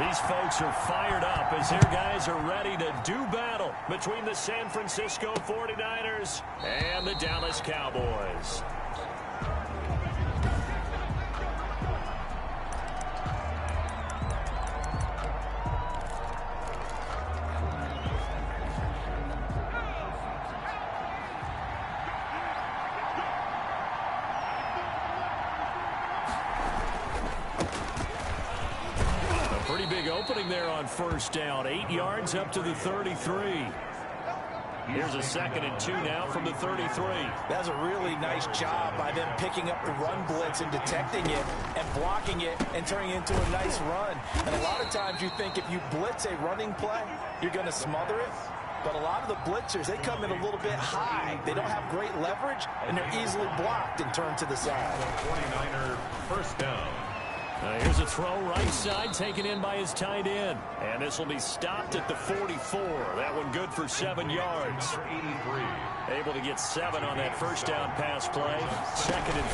These folks are fired up as their guys are ready to do battle between the San Francisco 49ers and the Dallas Cowboys. Pretty big opening there on first down. 8 yards up to the 33. Here's a 2nd and 2 now from the 33. That's a really nice job by them picking up the run blitz and detecting it and blocking it and turning it into a nice run. And a lot of times you think if you blitz a running play, you're going to smother it. But a lot of the blitzers, they come in a little bit high. They don't have great leverage, and they're easily blocked and turned to the side. 49er first down. Here's a throw right side taken in by his tight end. And this will be stopped at the 44. That one good for 7 yards. 83. Able to get 7 on that first down pass play. 2nd and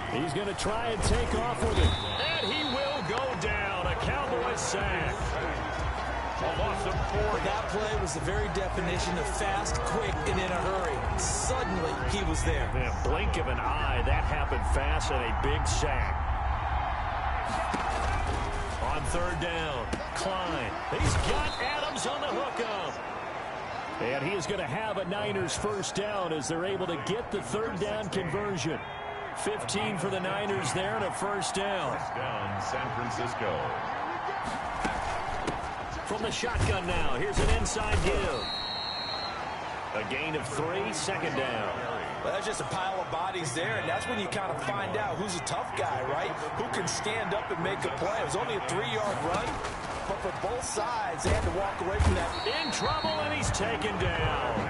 3. He's going to try and take off with it. And he will go down. A Cowboys sack. A loss of 4. That play was the very definition of fast, quick, and in a hurry. Suddenly, he was there. In a blink of an eye, that happened fast and a big sack. On 3rd down, Klein. He's got Adams on the hookup. And he is going to have a Niners first down as they're able to get the 3rd down conversion. 15 for the Niners there and a first down. First down, San Francisco. From the shotgun now, here's an inside give. A gain of 3, 2nd down. Well, that's just a pile of bodies there, and that's when you kind of find out who's a tough guy, right? Who can stand up and make a play. It was only a 3-yard run, but for both sides, they had to walk away from that. In trouble, and he's taken down.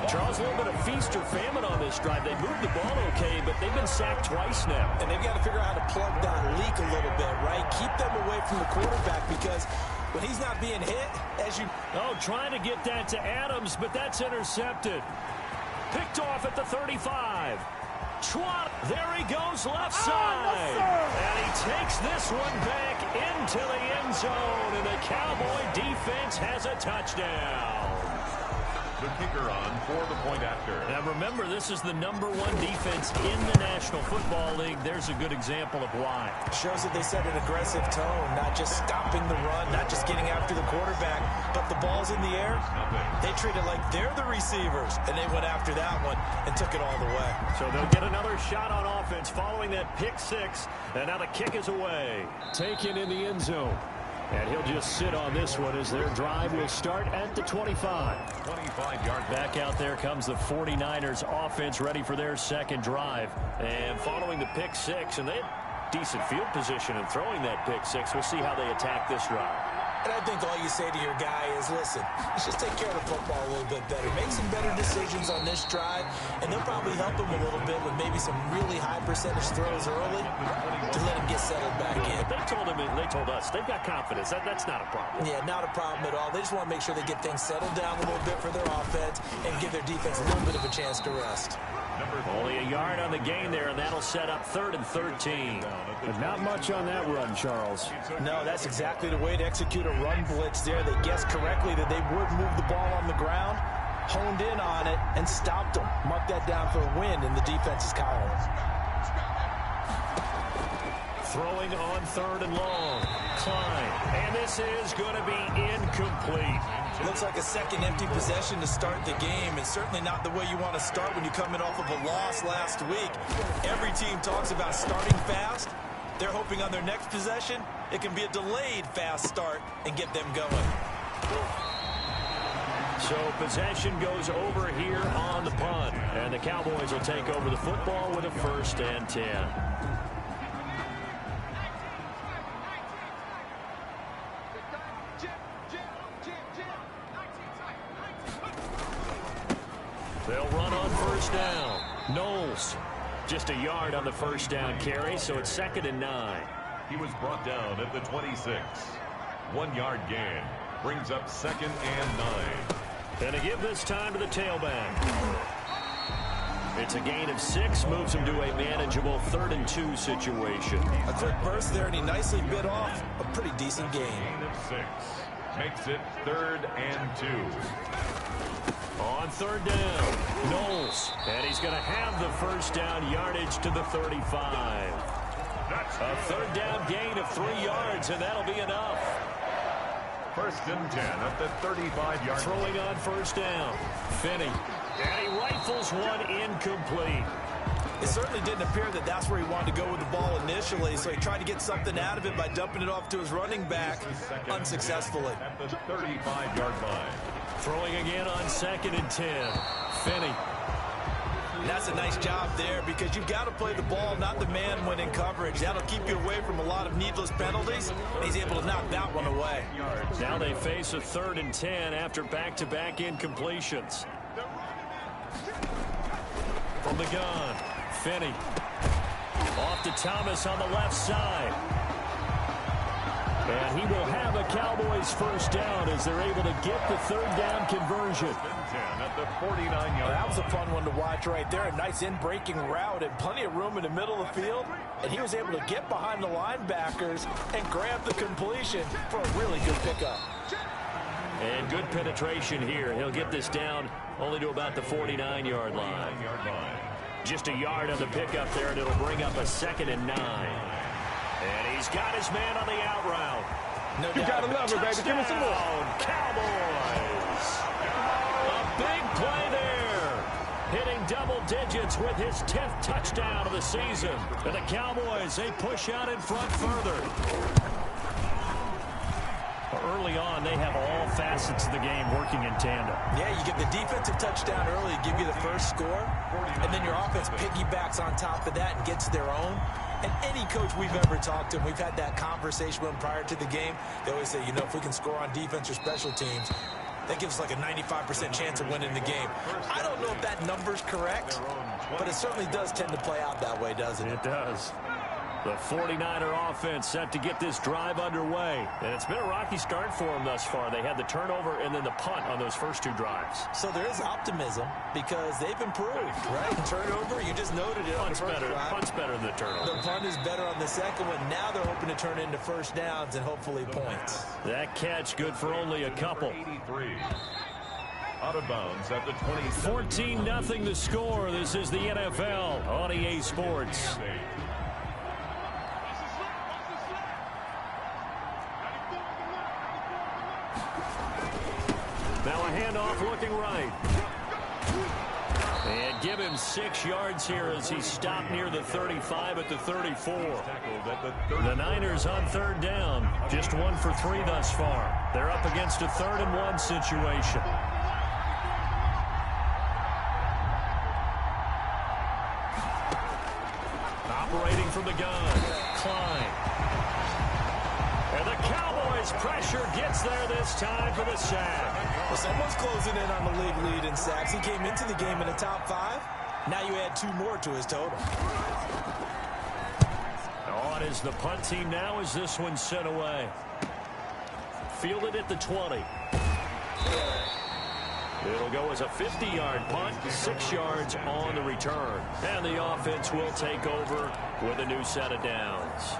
Charles, a little bit of feast or famine on this drive. They moved the ball okay, but they've been sacked twice now. And they've got to figure out how to plug that leak a little bit, right? Keep them away from the quarterback because when he's not being hit, as you... Oh, trying to get that to Adams, but that's intercepted. Picked off at the 35. Schwab, there he goes left side. And he takes this one back into the end zone, and the Cowboy defense has a touchdown. The kicker on for the point after. Now remember, this is the #1 defense in the National Football League. There's a good example of why. Shows that they set an aggressive tone, not just stopping the run, not just getting after the quarterback, but the ball's in the air. They treat it like they're the receivers, and they went after that one and took it all the way. So they'll get another shot on offense following that pick 6, and now the kick is away. Taken in the end zone. And he'll just sit on this one as their drive will start at the 25. 25-yard. Back out there comes the 49ers offense ready for their second drive. And following the pick 6, and they had decent field position in throwing that pick 6. We'll see how they attack this drive. And I think all you say to your guy is, listen, let's just take care of the football a little bit better. Make some better decisions on this drive, and they'll probably help him a little bit with maybe some really high percentage throws early to let him get settled back in. But they told us, they've got confidence. That's not a problem. Yeah, not a problem at all. They just want to make sure they get things settled down a little bit for their offense and give their defense a little bit of a chance to rest. Only a yard on the gain there, and that'll set up 3rd and 13. But not much on that run, Charles. No, that's exactly the way to execute a run blitz there. They guessed correctly that they would move the ball on the ground, honed in on it, and stopped them. Mark that down for a win in the defense's column. Throwing on 3rd and long. Klein. And this is going to be incomplete. Looks like a second empty possession to start the game, and certainly not the way you want to start when you're coming off of a loss last week. Every team talks about starting fast. They're hoping on their next possession, it can be a delayed fast start and get them going. So possession goes over here on the punt, and the Cowboys will take over the football with a 1st and 10. They'll run on 1st down. Knowles, just a yard on the 1st down carry, so it's 2nd and 9. He was brought down at the 26. 1-yard gain. Brings up 2nd and 9. And to give this time to the tailback. It's a gain of 6, moves him to a manageable 3rd and 2 situation. A quick burst there, and he nicely bit off a pretty decent gain. Gain of 6 makes it 3rd and 2. On 3rd down, Knowles. And he's going to have the first down yardage to the 35. A 3rd down gain of 3 yards, and that'll be enough. 1st and 10 at the 35-yard line. Throwing on 1st down, Finney. And he rifles one incomplete. It certainly didn't appear that that's where he wanted to go with the ball initially, so he tried to get something out of it by dumping it off to his running back unsuccessfully. At the 35-yard line. Throwing again on 2nd and 10. Finney. And that's a nice job there because you've got to play the ball, not the man when in coverage. That'll keep you away from a lot of needless penalties, and he's able to knock that one away. Now they face a 3rd and 10 after back-to-back incompletions. From the gun, Finney. Off to Thomas on the left side. And he will have a Cowboys first down as they're able to get the 3rd down conversion. At the 49-yard. That was a fun one to watch right there. A nice in-breaking route and plenty of room in the middle of the field. And he was able to get behind the linebackers and grab the completion for a really good pickup. And good penetration here. He'll get this down only to about the 49-yard line. Just a yard on the pickup there, and it'll bring up a 2nd and 9. And he's got his man on the out route. No you gotta love it, baby. Give me some more. Cowboys. A big play there. Hitting double digits with his 10th touchdown of the season. And the Cowboys, they push out in front further. Early on, they have all facets of the game working in tandem. Yeah, you get the defensive touchdown early, give you the first score, and then your offense piggybacks on top of that and gets their own. And any coach we've ever talked to, and we've had that conversation with them prior to the game, they always say, you know, if we can score on defense or special teams, that gives us like a 95% chance of winning the game. I don't know if that number's correct, but it certainly does tend to play out that way, doesn't it? It does. The 49er offense set to get this drive underway. And it's been a rocky start for them thus far. They had the turnover and then the punt on those first 2 drives. So there is optimism because they've improved, right? Turnover, you just noted it. Punt's better than the turnover. The punt is better on the second one. Now they're hoping to turn into first downs and hopefully points. That catch good for only a couple. 83. Out of bounds at the 14-0 the score. This is the NFL on EA Sports. Now a handoff looking right. And give him 6 yards here as he stopped near the 35 at the 34. The Niners on 3rd down. Just 1 for 3 thus far. They're up against a 3rd and 1 situation. Operating from the gun. Klein. And the Cowboys pressure gets there this time for the sack. Well, someone's closing in on the league lead in sacks. He came into the game in the top 5. Now you add 2 more to his total. On is the punt team now as this one's sent away. Fielded at the 20. It'll go as a 50-yard punt, 6 yards on the return. And the offense will take over with a new set of downs.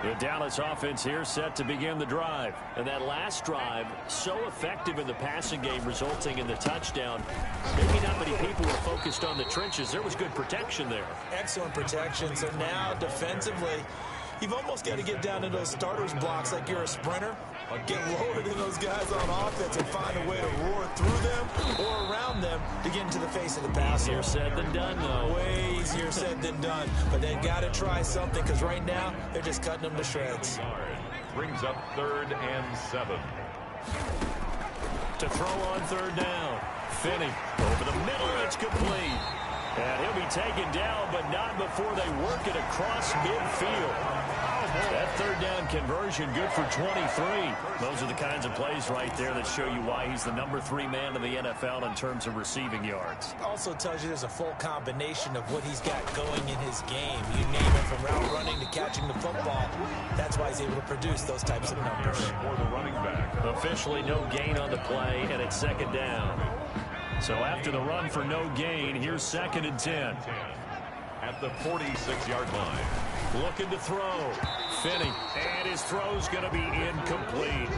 The Dallas offense here set to begin the drive. And that last drive, so effective in the passing game, resulting in the touchdown. Maybe not many people were focused on the trenches. There was good protection there. Excellent protection. So now defensively, you've almost got to get down to those starters blocks like you're a sprinter. Get loaded in those guys on offense and find a way to roar through them or around them to get into the face of the passer. Easier said than done, though. Way easier said than done. But they've got to try something because right now they're just cutting them to shreds. Brings up 3rd and 7. To throw on 3rd down. Finney over the middle. It's complete. And he'll be taken down, but not before they work it across midfield. That 3rd down conversion good for 23. Those are the kinds of plays right there that show you why he's the number 3 man in the NFL in terms of receiving yards. Also tells you there's a full combination of what he's got going in his game. You name it, from route running to catching the football. That's why he's able to produce those types of numbers. For the running back. Officially no gain on the play, and it's 2nd down. So after the run for no gain, here's 2nd and 10. At the 46-yard line. Looking to throw. Finney. And his throw's going to be incomplete.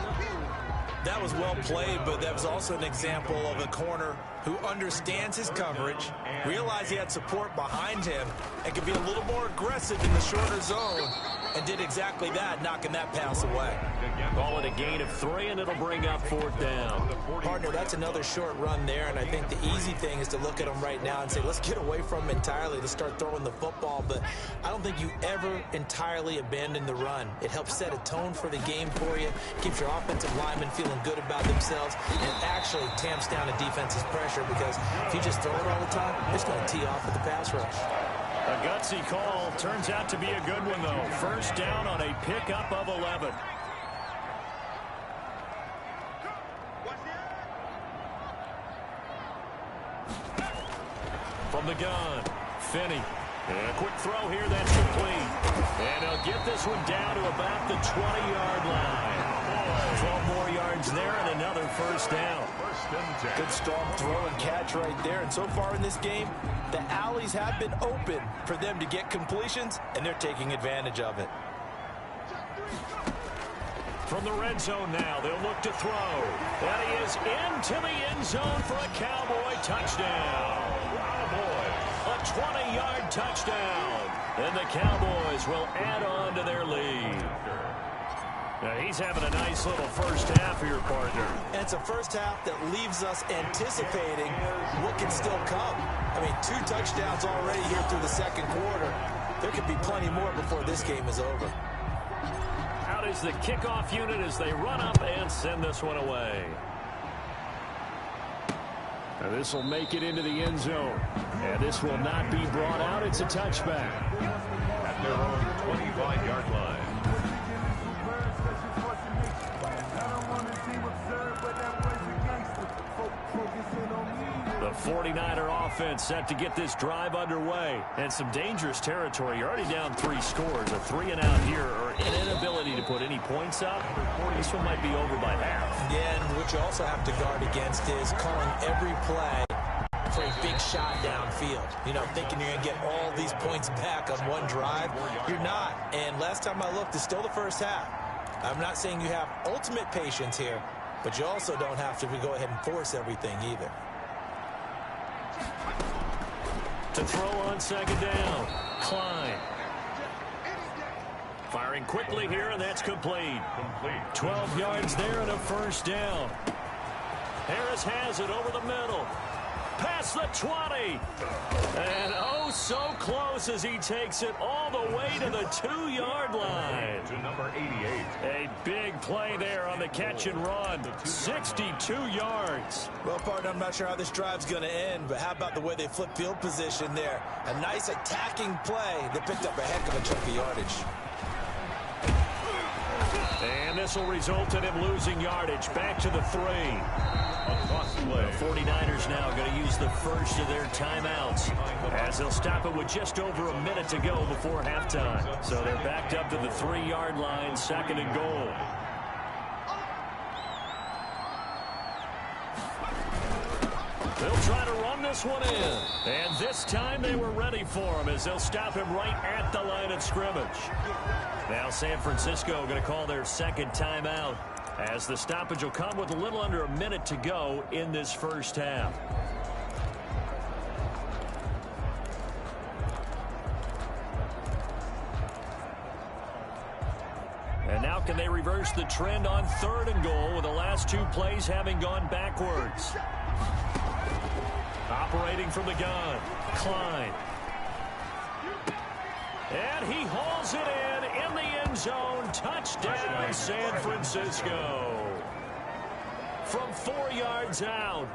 That was well played, but that was also an example of a corner who understands his coverage, realized he had support behind him, and could be a little more aggressive in the shorter zone, and did exactly that, knocking that pass away. Call it a gain of 3, and it'll bring up 4th down. Partner, that's another short run there, and I think the easy thing is to look at him right now and say, let's get away from him entirely. Let's start throwing the football, but I don't think you ever entirely abandon the run. It helps set a tone for the game for you, keeps your offensive linemen feeling good about themselves, and actually tamps down a defense's pressure, because if you just throw it all the time, it's going to tee off with the pass rush. A gutsy call. Turns out to be a good one, though. 1st down on a pickup of 11. From the gun, Finney. And a quick throw here, that's complete. And he'll get this one down to about the 20-yard line. 12 more yards there and another 1st down. Good strong throw and catch right there. And so far in this game, the alleys have been open for them to get completions, and they're taking advantage of it. From the red zone now, they'll look to throw. And he is into the end zone for a Cowboy touchdown. A 20-yard touchdown. And the Cowboys will add on to their lead. Now he's having a nice little 1st half here, partner. And it's a 1st half that leaves us anticipating what can still come. I mean, 2 touchdowns already here through the 2nd quarter. There could be plenty more before this game is over. Out is the kickoff unit as they run up and send this one away. Now this will make it into the end zone. And this will not be brought out. It's a touchback. At their own 25-yard line. The 49er offense set to get this drive underway. And some dangerous territory. You're already down 3 scores. A 3-and-out here, or an inability to put any points up. This one might be over by half. Yeah, and what you also have to guard against is calling every play for a big shot downfield. You know, thinking you're going to get all these points back on one drive. You're not. And last time I looked, it's still the 1st half. I'm not saying you have ultimate patience here, but you also don't have to go ahead and force everything either. To throw on 2nd down, Klein. Firing quickly here, and that's complete. 12 yards there and a 1st down. Harris has it over the middle. Past the 20. And oh, so close as he takes it all the way to the 2-yard line. To number 88. A big play there on the catch and run. 62 yards. Well, partner, I'm not sure how this drive's going to end, but how about the way they flip field position there? A nice attacking play that picked up a heck of a chunk of yardage. And this will result in him losing yardage. Back to the 3. The 49ers now going to use the first of their timeouts as they'll stop it with just over a minute to go before halftime. So they're backed up to the 3-yard line, 2nd and goal. They'll try to run this one in. And this time they were ready for him as they'll stop him right at the line of scrimmage. Now San Francisco going to call their 2nd timeout, as the stoppage will come with a little under a minute to go in this 1st half. And now can they reverse the trend on 3rd and goal with the last 2 plays having gone backwards? Operating from the gun, Klein. And he hauls it in the end zone. Touchdown, San Francisco. From 4 yards out.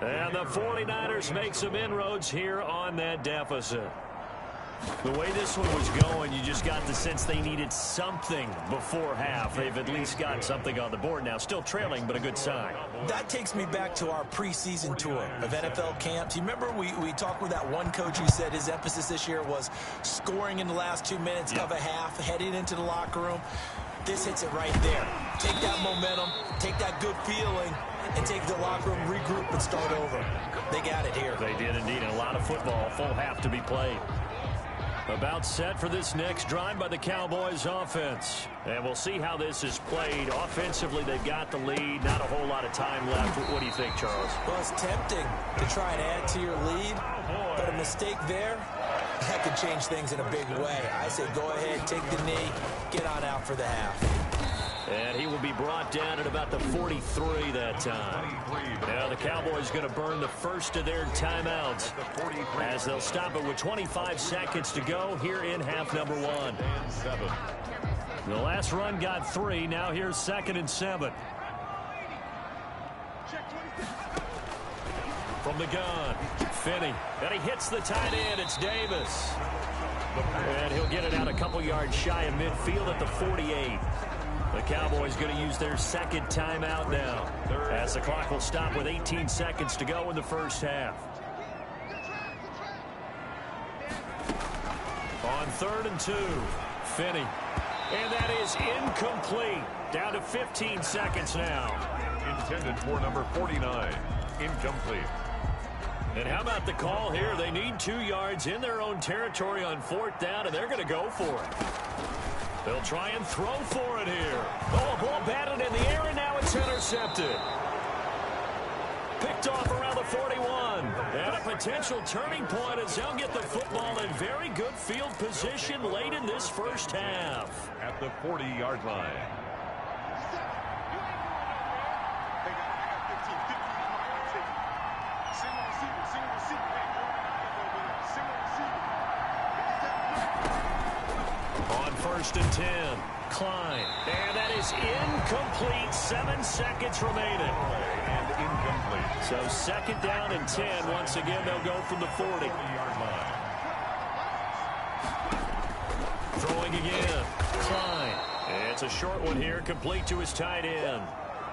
And the 49ers make some inroads here on that deficit. The way this one was going, you just got the sense they needed something before half. They've at least got something on the board now. Still trailing, but a good sign. That takes me back to our preseason tour of NFL camps. You remember we talked with that one coach who said his emphasis this year was scoring in the last 2 minutes of a half, heading into the locker room. This hits it right there. Take that momentum, take that good feeling, and take the locker room, regroup, and start over. They got it here. They did indeed. A lot of football, full half to be played. About set for this next drive by the Cowboys offense. And we'll see how this is played. Offensively, they've got the lead. Not a whole lot of time left. What do you think, Charles? Well, it's tempting to try and add to your lead, but a mistake there, that could change things in a big way. I say go ahead, take the knee, get on out for the half. And he will be brought down at about the 43 that time. Now the Cowboys going to burn the first of their timeouts as they'll stop it with 25 seconds to go here in half number 1. The last run got 3. Now here's 2nd and 7. From the gun, Finney. And he hits the tight end. It's Davis. And he'll get it out a couple yards shy of midfield at the 48. The Cowboys going to use their second timeout now as the clock will stop with 18 seconds to go in the first half. On 3rd and 2, Finney. And that is incomplete. Down to 15 seconds now. Intended for number 49. Incomplete. And how about the call here? They need 2 yards in their own territory on 4th down, and they're going to go for it. They'll try and throw for it here. Oh, a ball batted in the air, and now it's intercepted. Picked off around the 41. And a potential turning point as they'll get the football in very good field position late in this first half. At the 40-yard line. On 1st and 10, Klein. And that is incomplete. 7 seconds remaining. And incomplete. So 2nd down and 10. Once again, they'll go from the 40. Throwing again. Klein. It's a short one here, complete to his tight end.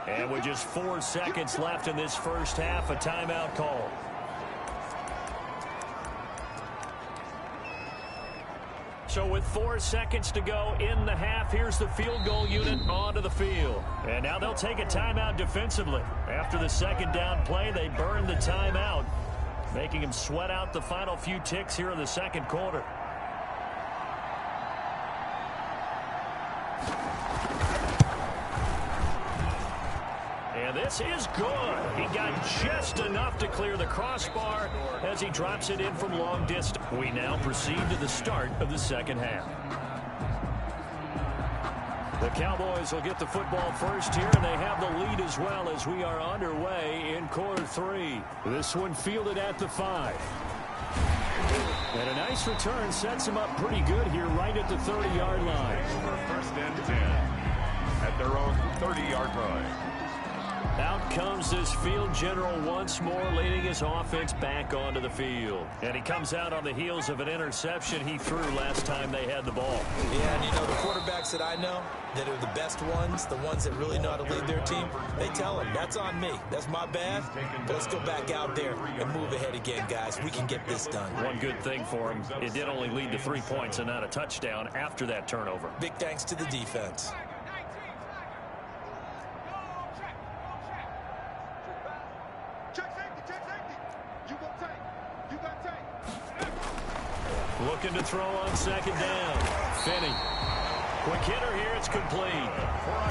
And with just 4 seconds left in this first half, a timeout call. So with 4 seconds to go in the half, here's the field goal unit onto the field. And now they'll take a timeout defensively. After the 2nd down play, they burn the timeout, making them sweat out the final few ticks here in the 2nd quarter. And this is good. He got just enough to clear the crossbar as he drops it in from long distance. We now proceed to the start of the 2nd half. The Cowboys will get the football first here, and they have the lead as well as we are underway in quarter 3. This one fielded at the 5. And a nice return sets him up pretty good here right at the 30-yard line. 1st and 10 at their own 30-yard line. Out comes this field general once more, leading his offense back onto the field. And he comes out on the heels of an interception he threw last time they had the ball. Yeah, and you know, the quarterbacks that I know that are the best ones, the ones that really know how to lead their team, they tell them, that's on me. That's my bad. But let's go back out there and move ahead again, guys. We can get this done. One good thing for him, it did only lead to 3 points and not a touchdown after that turnover. Big thanks to the defense. Looking to throw on 2nd down. Finney. Quick hitter here. It's complete.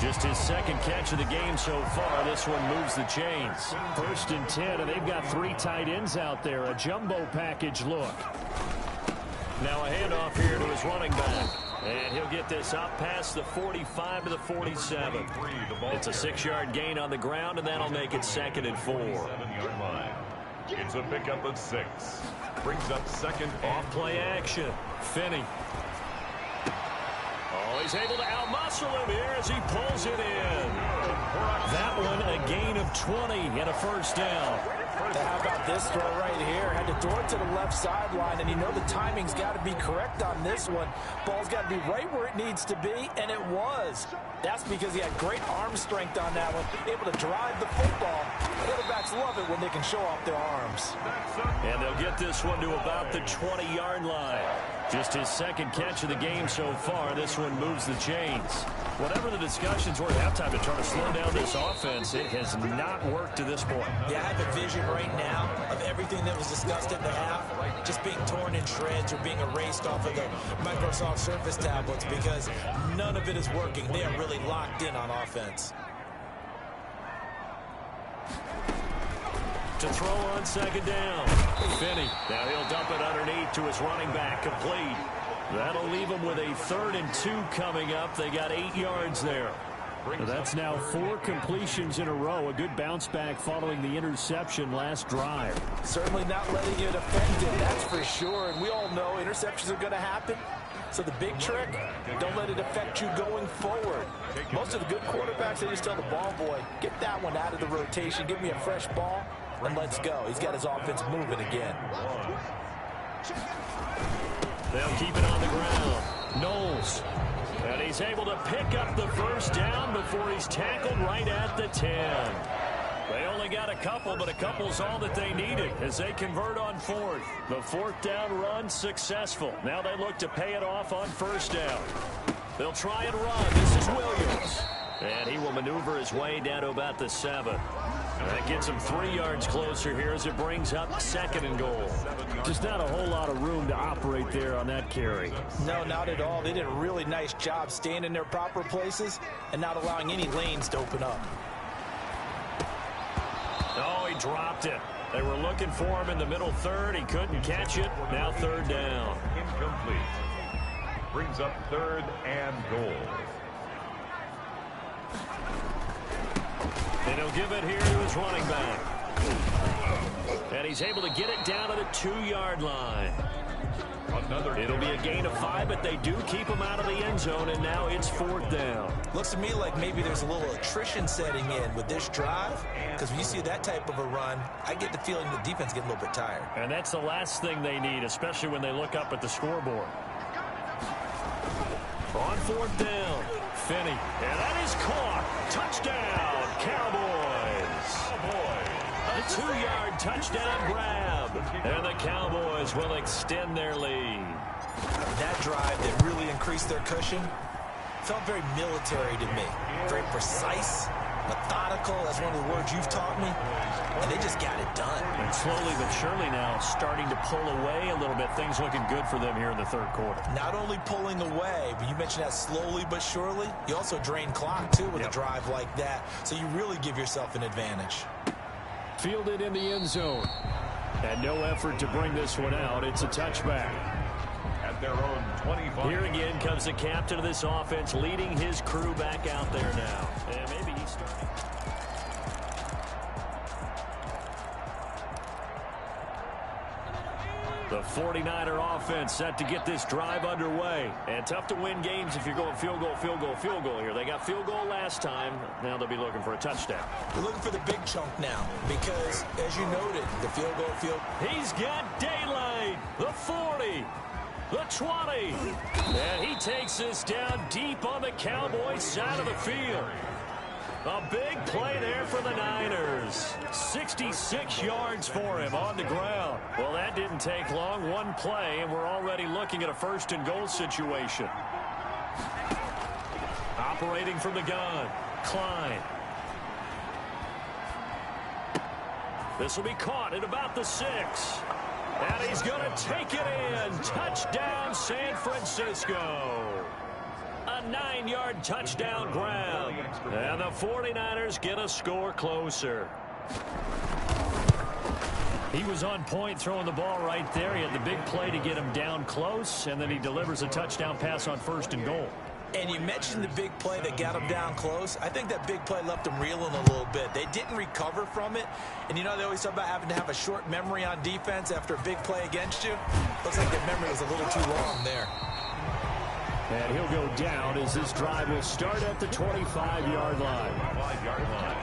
Just his 2nd catch of the game so far. This one moves the chains. 1st and 10, and they've got 3 tight ends out there. A jumbo package look. Now a handoff here to his running back. And he'll get this up past the 45 to the 47. It's a 6-yard gain on the ground, and that'll make it 2nd and 4. 7-yard line. It's a pickup of 6. Brings up 2nd. Off-play action. Finney. Oh, he's able to outmuscle him here as he pulls it in. That one a gain of 20 and a 1st down. How about this throw right here? Had to throw it to the left sideline, and you know the timing's got to be correct on this one. Ball's got to be right where it needs to be, and it was. That's because he had great arm strength on that one, able to drive the football. Quarterbacks love it when they can show off their arms. And they'll get this one to about the 20-yard line. Just his second catch of the game so far. This one moves the chains. Whatever the discussions were at halftime to try to slow down this offense, it has not worked to this point. Yeah, I have a vision right now of everything that was discussed at the half just being torn in shreds or being erased off of the Microsoft Surface tablets because none of it is working. They are really locked in on offense. To throw on second down. Finney. Now he'll dump it underneath to his running back. Complete. That'll leave him with a 3rd and 2 coming up. They got 8 yards there. So that's now 4 completions in a row. A good bounce back following the interception last drive. Certainly not letting it affect it, that's for sure. And we all know interceptions are going to happen. So the big trick, don't let it affect you going forward. Most of the good quarterbacks, they just tell the ball boy, get that one out of the rotation, give me a fresh ball, and let's go. He's got his offense moving again. They'll keep it on the ground. Knowles. And he's able to pick up the first down before he's tackled right at the 10. They only got a couple, but a couple's all that they needed as they convert on 4th. The 4th down run successful. Now they look to pay it off on 1st down. They'll try and run. This is Williams. And he will maneuver his way down to about the 7. That gets him 3 yards closer here as it brings up 2nd and goal. Just not a whole lot of room to operate there on that carry. No, not at all. They did a really nice job staying in their proper places and not allowing any lanes to open up. Oh, he dropped it. They were looking for him in the middle 3rd. He couldn't catch it. Now 3rd down. Incomplete. Brings up 3rd and goal. And he'll give it here to his running back. And he's able to get it down to the 2-yard line. It'll be a gain of 5, but they do keep him out of the end zone, and now it's 4th down. Looks to me like maybe there's a little attrition setting in with this drive, because when you see that type of a run, I get the feeling the defense getting a little bit tired. And that's the last thing they need, especially when they look up at the scoreboard. On 4th down, Finney. And that is caught. Touchdown, Cowboys. A 2-yard touchdown grab. And the Cowboys will extend their lead. That drive that really increased their cushion felt very military to me. Very precise, methodical. That's one of the words you've taught me. And they just got it done. And slowly but surely now starting to pull away a little bit. Things looking good for them here in the 3rd quarter. Not only pulling away, but you mentioned that slowly but surely. You also drain clock, too, with a drive like that. So you really give yourself an advantage. Fielded in the end zone. And no effort to bring this one out. It's a touchback. At their own 25. Here again comes the captain of this offense leading his crew back out there now. And maybe he's starting. The 49er offense set to get this drive underway. And tough to win games if you're going field goal, field goal, field goal here. They got field goal last time. Now they'll be looking for a touchdown. They're looking for the big chunk now because, as you noted, the field goal. He's got daylight. The 40. The 20. And he takes this down deep on the Cowboys side of the field. A big play there for the Niners. 66 yards for him on the ground. Well, that didn't take long. One play, and we're already looking at a 1st and goal situation. Operating from the gun, Klein. This will be caught at about the 6. And he's going to take it in. Touchdown, San Francisco. A 9-yard touchdown grab. And the 49ers get a score closer. He was on point throwing the ball right there. He had the big play to get him down close, and then he delivers a touchdown pass on 1st and goal. And you mentioned the big play that got him down close. I think that big play left him reeling a little bit. They didn't recover from it. And you know they always talk about having to have a short memory on defense after a big play against you. Looks like that memory was a little too long there. And he'll go down as this drive will start at the 25-yard line. 5-yard line.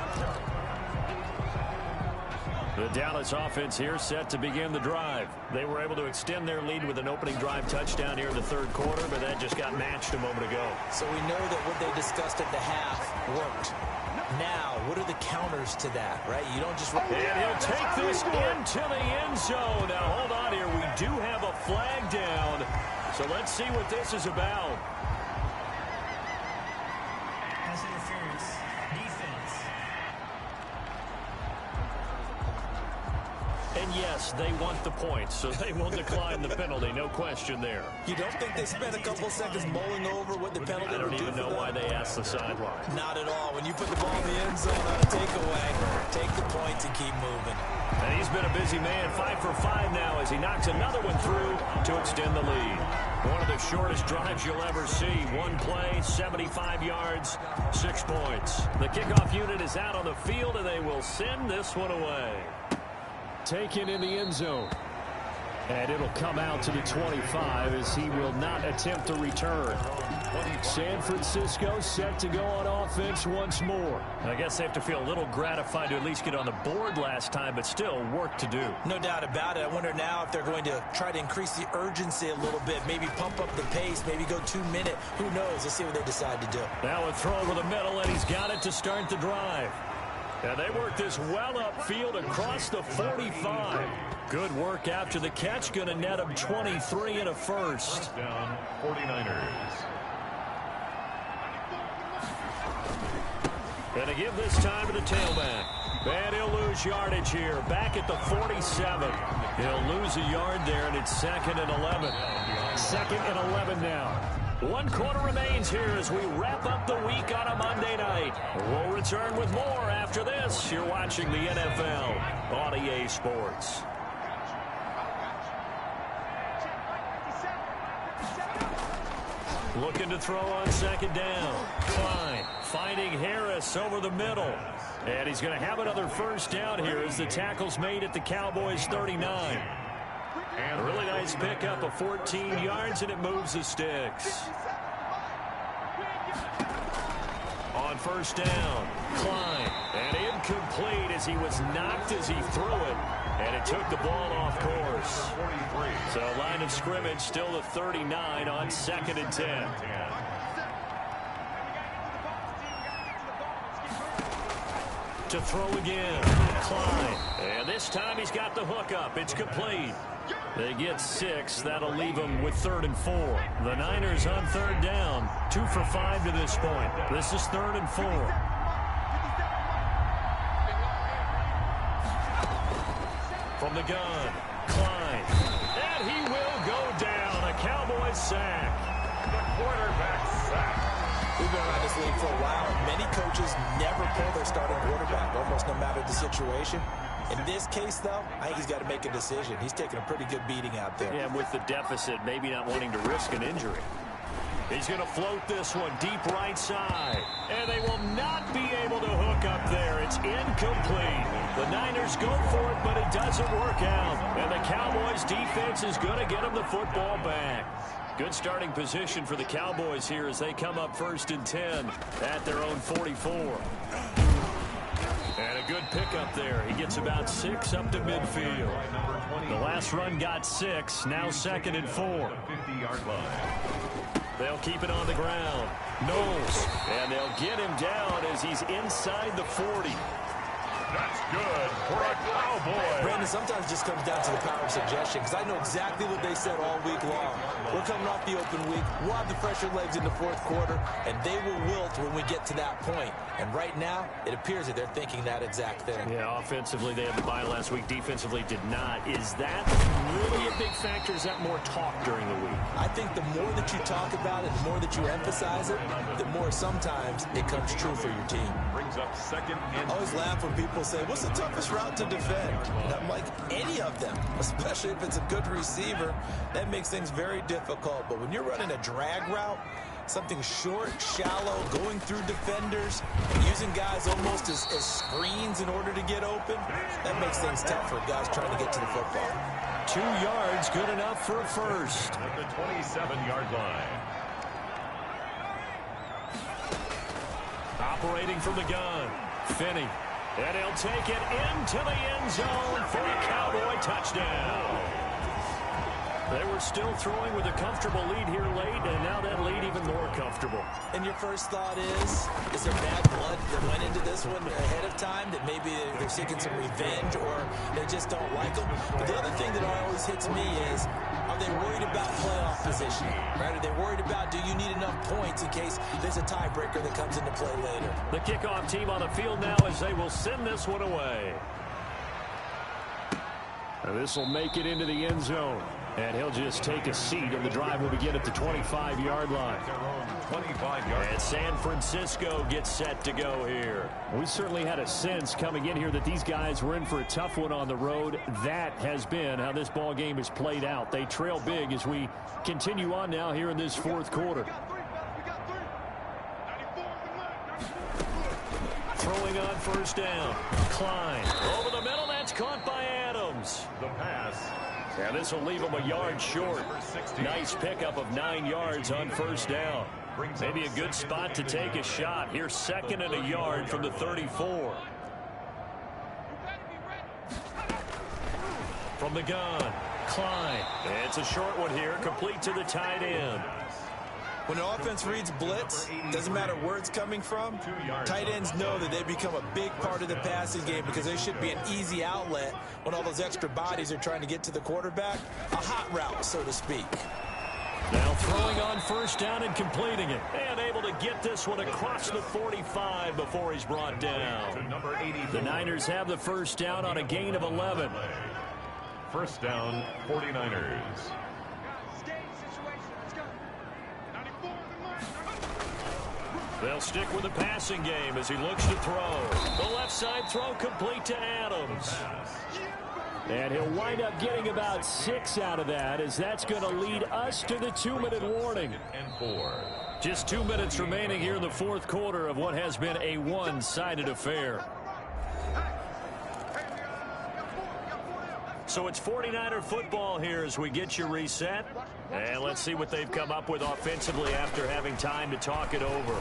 The Dallas offense here set to begin the drive. They were able to extend their lead with an opening drive touchdown here in the 3rd quarter, but that just got matched a moment ago. So we know that what they discussed at the half worked. Now, what are the counters to that, right? You don't just... And he'll take this into the end zone. Now, hold on here. We do have a flag down. So let's see what this is about. Pass interference. Defense. And yes, they want the points, so they will decline the penalty. No question there. You don't think they spent a couple seconds mulling over what the penalty I don't would do even know why they asked the sideline. Not at all. When you put the ball in the end zone on a takeaway, take the points and keep moving. And he's been a busy man, 5 for 5 now as he knocks another one through to extend the lead. One of the shortest drives you'll ever see. One play, 75 yards, 6 points. The kickoff unit is out on the field, and they will send this one away. Taken in the end zone. And it'll come out to the 25 as he will not attempt to return. San Francisco set to go on offense once more. I guess they have to feel a little gratified to at least get on the board last time, but still work to do. No doubt about it. I wonder now if they're going to try to increase the urgency a little bit, maybe pump up the pace, maybe go 2-minute. Who knows? Let's see what they decide to do. Now a throw over the middle, and he's got it to start the drive. And they work this well upfield across the 45. Good work after the catch. Going to net him 23 and a first. Down 49ers. Going to give this time to the tailback. And he'll lose yardage here. Back at the 47. He'll lose a yard there, and it's 2nd and 11. 2nd and 11 now. 1 quarter remains here as we wrap up the week on a Monday night. We'll return with more after this. You're watching the NFL on EA Sports. Looking to throw on 2nd down. Klein finding Harris over the middle. And he's going to have another first down here as the tackle's made at the Cowboys 39. A really nice pickup of 14 yards, and it moves the sticks. On first down, Klein, and incomplete as he was knocked as he threw it, and it took the ball off course. So line of scrimmage still the 39 on 2nd and 10. To throw again, Klein, and this time he's got the hook up. It's complete. They get 6. That'll leave them with 3rd and 4. The Niners on 3rd down. 2 for 5 to this point. This is 3rd and 4. From the gun, Klein. And he will go down. A Cowboys sack. The quarterback sack. We've been around this league for a while. Many coaches never pull their starting quarterback, almost no matter the situation. In this case, though, I think he's got to make a decision. He's taking a pretty good beating out there. Yeah, with the deficit, maybe not wanting to risk an injury. He's going to float this one deep right side. And they will not be able to hook up there. It's incomplete. The Niners go for it, but it doesn't work out. And the Cowboys defense is going to get them the football back. Good starting position for the Cowboys here as they come up 1st and 10 at their own 44. And a good pickup there. He gets about 6 up to midfield. The last run got 6. Now 2nd and 4. 50-yard line. They'll keep it on the ground. Knowles. And they'll get him down as he's inside the 40. That's good for a Cowboy. Brandon, sometimes it just comes down to the power of suggestion, because I know exactly what they said all week long. We're coming off the open week. We'll have the fresher legs in the 4th quarter, and they will wilt when we get to that point. And right now, it appears that they're thinking that exact thing. Yeah, offensively, they had the bye last week. Defensively, did not. Is that really a big factor? Is that more talk during the week? I think the more that you talk about it, the more that you emphasize it, the more sometimes it comes true for your team. Brings up 2nd and I always laugh when people say, what's the toughest route to defend? And I'm like, any of them, especially if it's a good receiver, that makes things very difficult. But when you're running a drag route, something short, shallow, going through defenders, using guys almost as screens in order to get open, that makes things tough for guys trying to get to the football. 2 yards, good enough for a first. at the 27-yard line. Operating from the gun, Finney. And he'll take it into the end zone for a Cowboy touchdown. They were still throwing with a comfortable lead here late, and now that lead even more comfortable. And your first thought is there bad blood that went into this one ahead of time, that maybe they're seeking some revenge or they just don't like them? But the other thing that always hits me is, I'm are they worried about playoff position? Right? Are they worried about, do you need enough points in case there's a tiebreaker that comes into play later? The kickoff team on the field now as they will send this one away. This will make it into the end zone. And he'll just take a seat, and the drive will begin at the 25-yard line. And San Francisco gets set to go here. We certainly had a sense coming in here that these guys were in for a tough one on the road. That has been how this ball game has played out. They trail big as we continue on now here in this fourth quarter. Throwing on first down. Klein over the middle. That's caught by Adams. The pass. And this will leave him a yard short. Nice pickup of 9 yards on first down. Maybe a good spot to take a shot. Here's 2nd and a yard from the 34. From the gun, Klein. It's a short one here, complete to the tight end. When an offense reads blitz, doesn't matter where it's coming from, tight ends know that they become a big part of the passing game because they should be an easy outlet when all those extra bodies are trying to get to the quarterback. A hot route, so to speak. Now throwing on first down and completing it. And able to get this one across the 45 before he's brought down. The Niners have the first down on a gain of 11. First down, 49ers. They'll stick with the passing game as he looks to throw. The left side throw complete to Adams. And he'll wind up getting about 6 out of that, as that's going to lead us to the 2-minute warning. And 4. Just 2 minutes remaining here in the fourth quarter of what has been a one-sided affair. So it's 49er football here as we get you reset. And let's see what they've come up with offensively after having time to talk it over.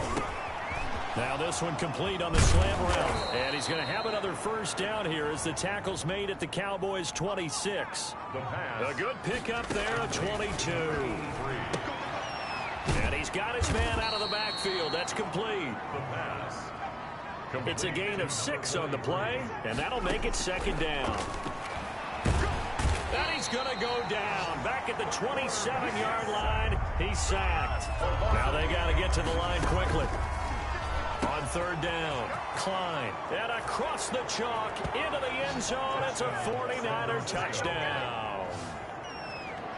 Now this one complete on the slant route. And he's going to have another first down here as the tackle's made at the Cowboys' 26. A good pickup there at 22. And he's got his man out of the backfield. That's complete. It's a gain of 6 on the play, and that'll make it 2nd down. And he's going to go down. Back at the 27-yard line, he's sacked. Now they got to get to the line quickly. On 3rd down, Klein. And across the chalk into the end zone. It's a 49er touchdown.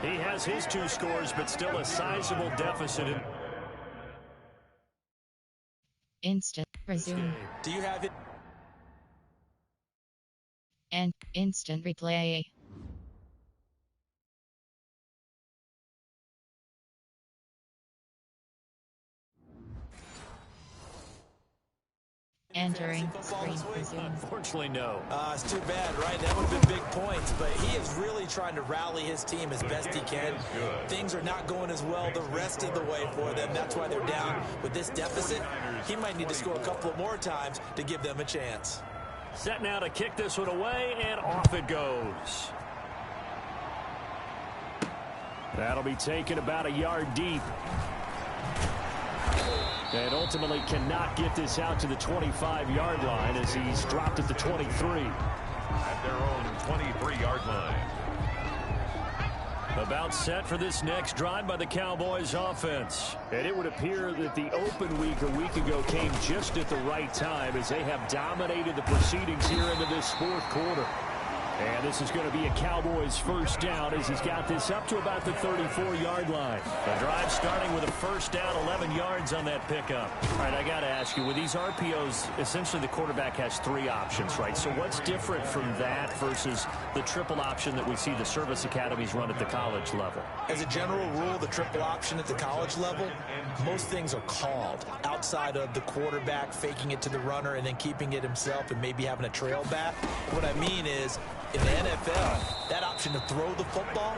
He has his 2 scores, but still a sizable deficit. Instant resume. Do you have it? And instant replay. Entering screen resume. Unfortunately, no. It's too bad, right? That would have been big points, but he is really trying to rally his team as best he can. Things are not going as well the rest of the way for them. That's why they're down with this deficit. He might need to score a couple more times to give them a chance. Set now to kick this one away, and off it goes. That'll be taken about a yard deep. And ultimately cannot get this out to the 25-yard line as he's dropped at the 23. At their own 23-yard line. About set for this next drive by the Cowboys offense. And it would appear that the open week a week ago came just at the right time as they have dominated the proceedings here into this fourth quarter. And this is going to be a Cowboys first down as he's got this up to about the 34-yard line. The drive starting with a first down, 11 yards on that pickup. All right, I got to ask you, with these RPOs, essentially the quarterback has 3 options, right? So what's different from that versus the triple option that we see the service academies run at the college level? As a general rule, the triple option at the college level, most things are called outside of the quarterback faking it to the runner and then keeping it himself and maybe having a trail back. What I mean is, in the NFL, that option to throw the football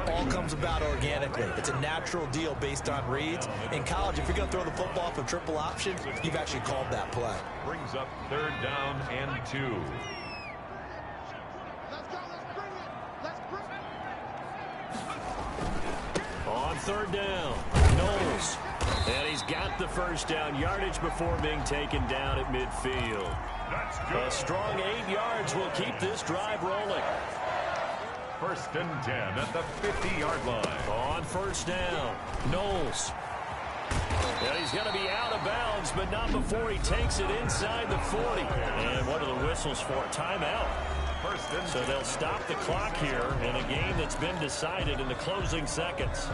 all comes about organically. It's a natural deal based on reads. In college, if you're going to throw the football from triple option, you've actually called that play. Brings up 3rd down and 2. On 3rd down, Knowles. And he's got the first down yardage before being taken down at midfield. A strong 8 yards will keep this drive rolling. First and 10 at the 50-yard line. On first down, Knowles. And he's going to be out of bounds, but not before he takes it inside the 40. And what are the whistles for? Timeout. So they'll stop the clock here in a game that's been decided in the closing seconds.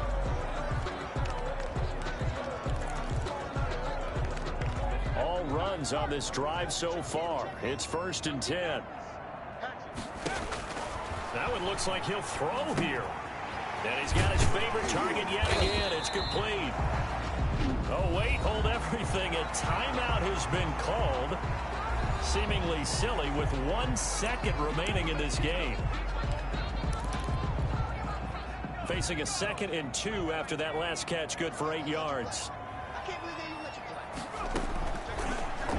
All runs on this drive so far. It's first and 10. That one looks like he'll throw here. And he's got his favorite target yet again. It's complete. Oh, wait, hold everything. A timeout has been called. Seemingly silly with 1 second remaining in this game. Facing a 2nd and 2 after that last catch, good for 8 yards.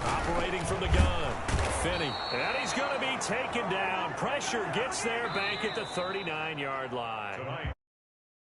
Operating from the gun, Finney. And he's going to be taken down. Pressure gets there, Bank at the 39-yard line.